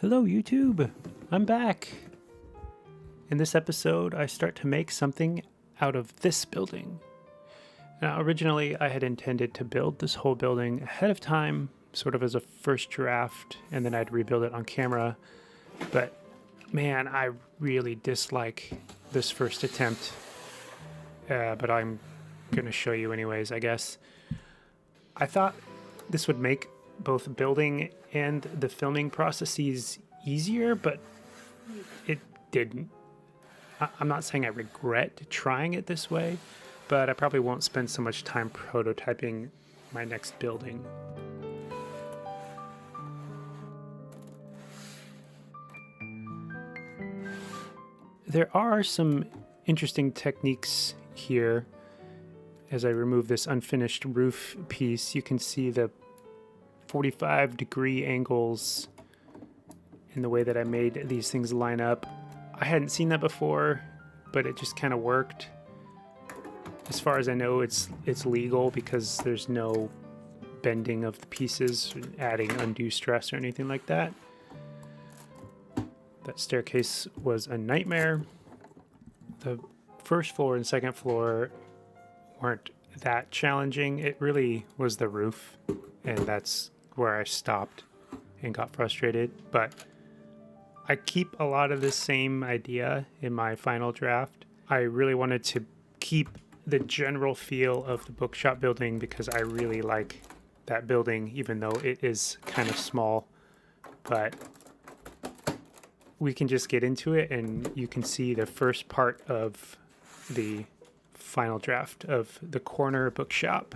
Hello YouTube, I'm back. In this episode, I start to make something out of this building. Now, originally I had intended to build this whole building ahead of time, sort of as a first draft, and then I'd rebuild it on camera. But man, I really dislike this first attempt. But I'm gonna show you anyways, I guess. I thought this would make both building and the filming processes easier, but it didn't. I'm not saying I regret trying it this way, but I probably won't spend so much time prototyping my next building. There are some interesting techniques here. As I remove this unfinished roof piece, you can see the 45-degree angles in the way that I made these things line up. I hadn't seen that before, but it just kind of worked. As far as I know, it's legal because there's no bending of the pieces, adding undue stress or anything like that. That staircase was a nightmare. The first floor and second floor weren't that challenging. It really was the roof, and that's where I stopped and got frustrated. But I keep a lot of the same idea in my final draft. I really wanted to keep the general feel of the bookshop building because I really like that building, even though it is kind of small. But we can just get into it, and you can see the first part of the final draft of the corner bookshop.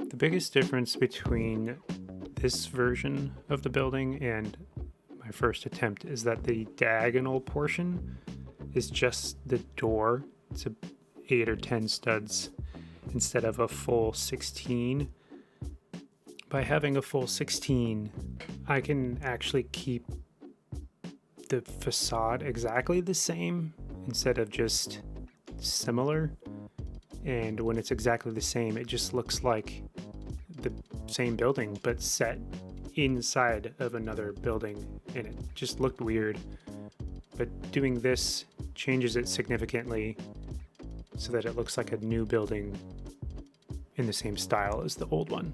The biggest difference between this version of the building and my first attempt is that the diagonal portion is just the door. It's 8 or 10 studs instead of a full 16. By having a full 16, I can actually keep the facade exactly the same instead of just similar. And when it's exactly the same, it just looks like the same building, but set inside of another building, and it just looked weird. But doing this changes it significantly so that it looks like a new building in the same style as the old one.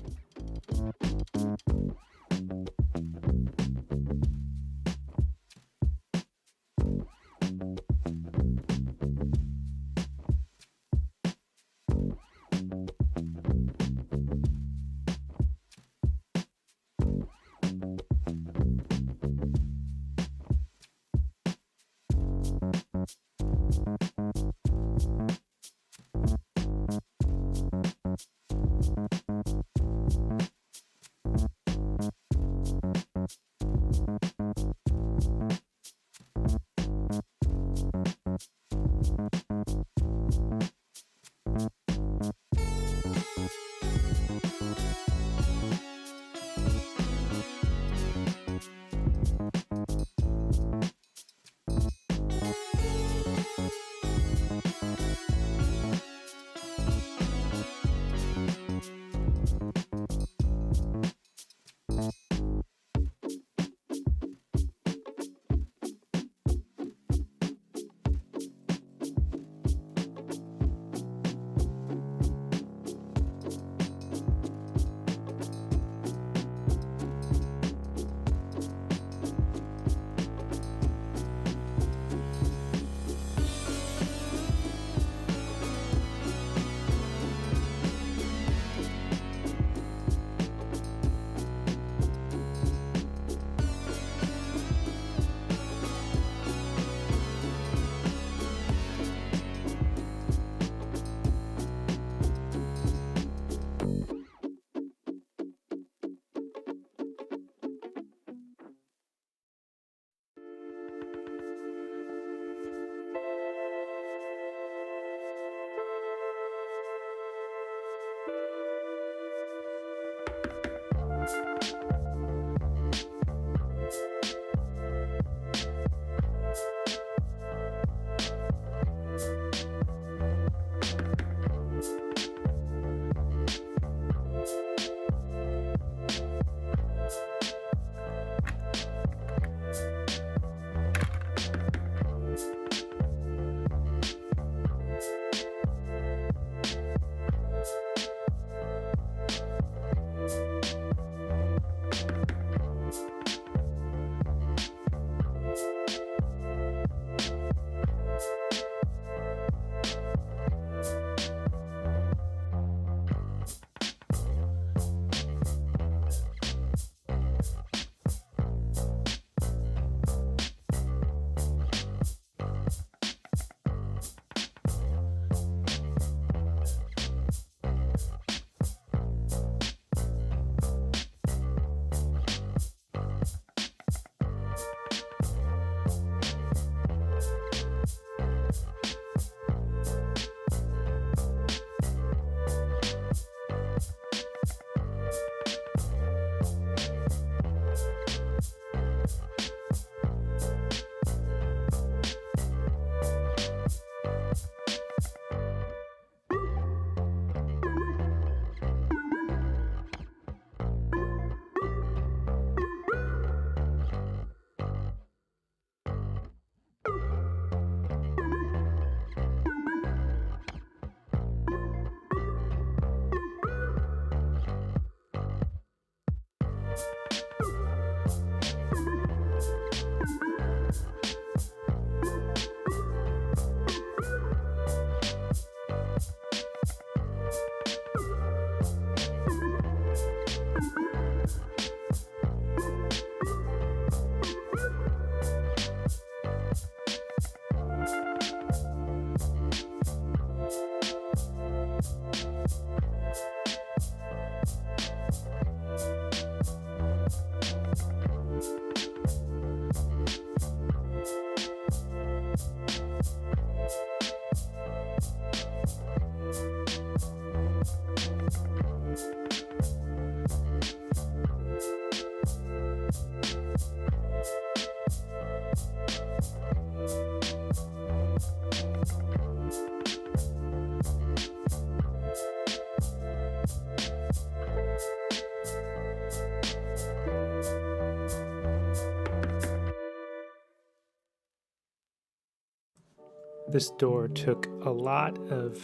This door took a lot of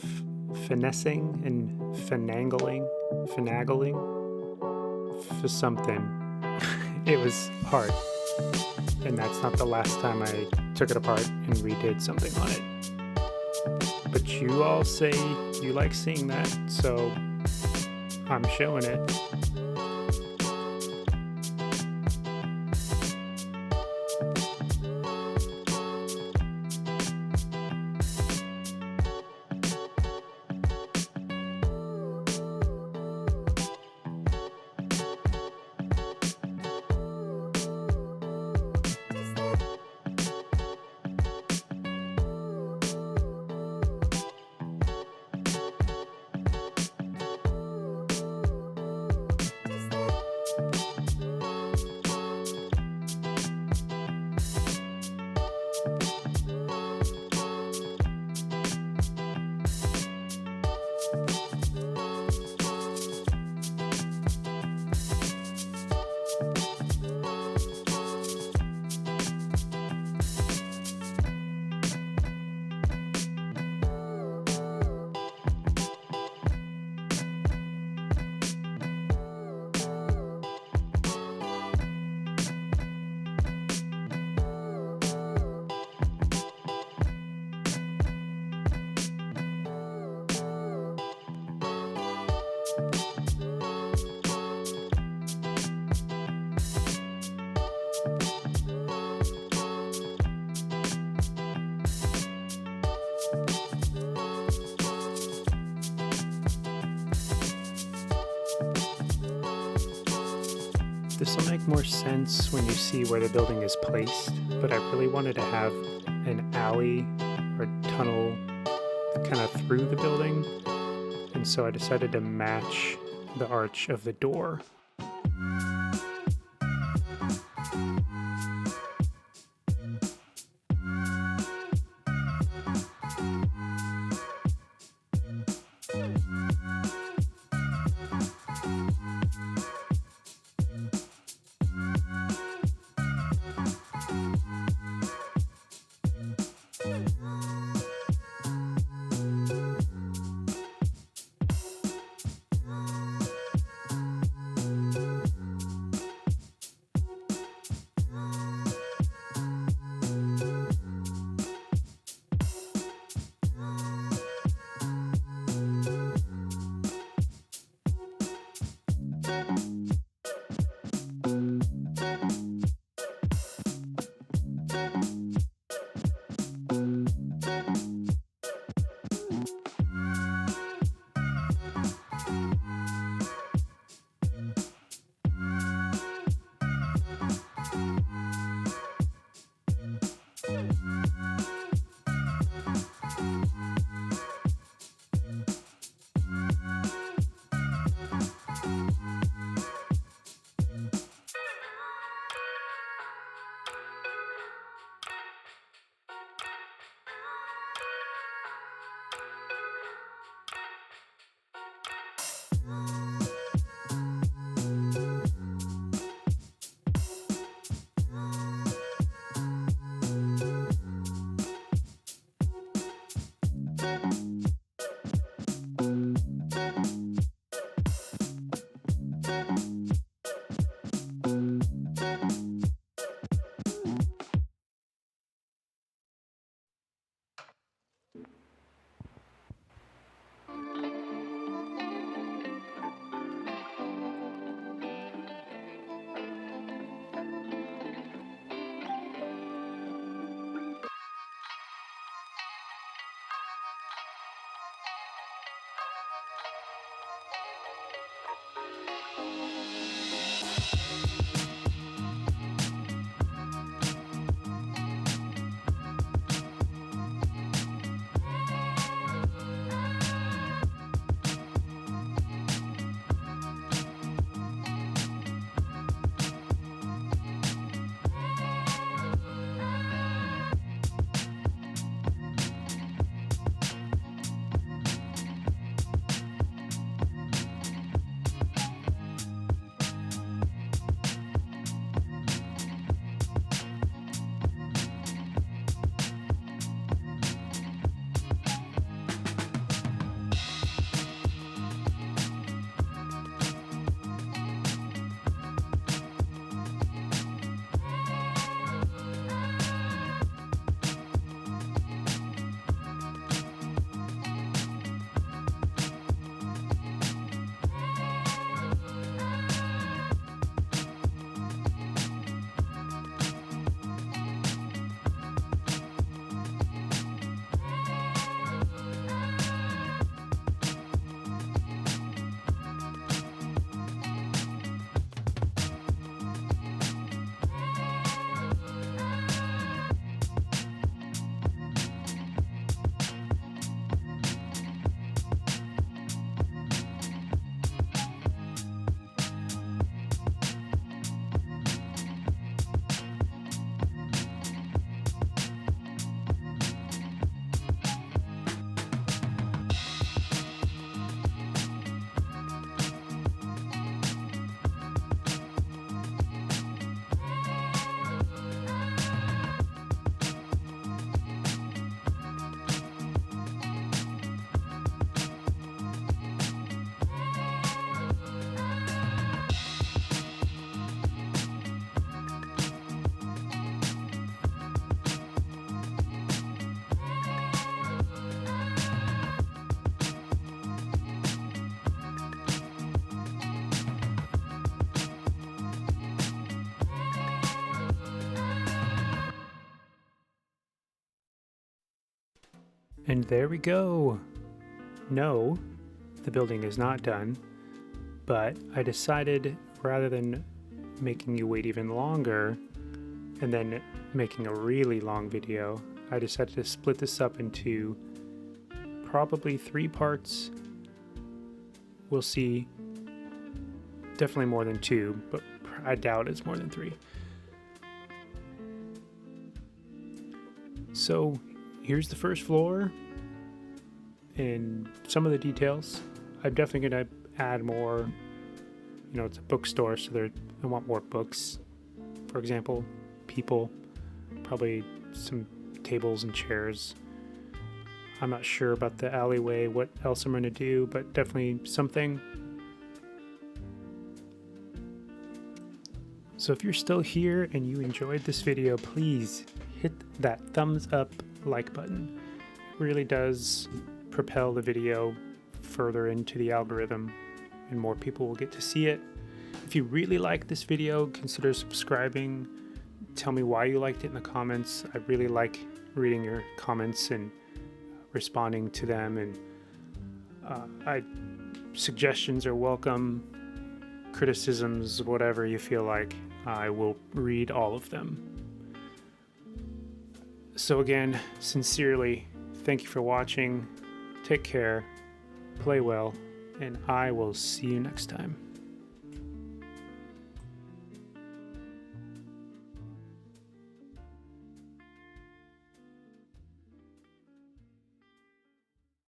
finessing and finagling for something. It was hard. And that's not the last time I took it apart and redid something on it. But you all say you like seeing that, so I'm showing it. This will make more sense when you see where the building is placed, but I really wanted to have an alley or tunnel kind of through the building, and so I decided to match the arch of the door. And there we go. No, the building is not done, but I decided rather than making you wait even longer and then making a really long video, I decided to split this up into probably 3 parts. We'll see. Definitely more than 2, but I doubt it's more than 3. So here's the first floor and some of the details. I'm definitely going to add more. You know, it's a bookstore, so I want more books. For example, people, probably some tables and chairs. I'm not sure about the alleyway, what else I'm going to do, but definitely something. So if you're still here and you enjoyed this video, please hit that thumbs up like button. It really does propel the video further into the algorithm and more people will get to see it. If you really like this video, consider subscribing. Tell me why you liked it in the comments. I really like reading your comments and responding to them, and suggestions are welcome. Criticisms, whatever you feel like, I will read all of them. So again, sincerely, thank you for watching. Take care, play well, and I will see you next time.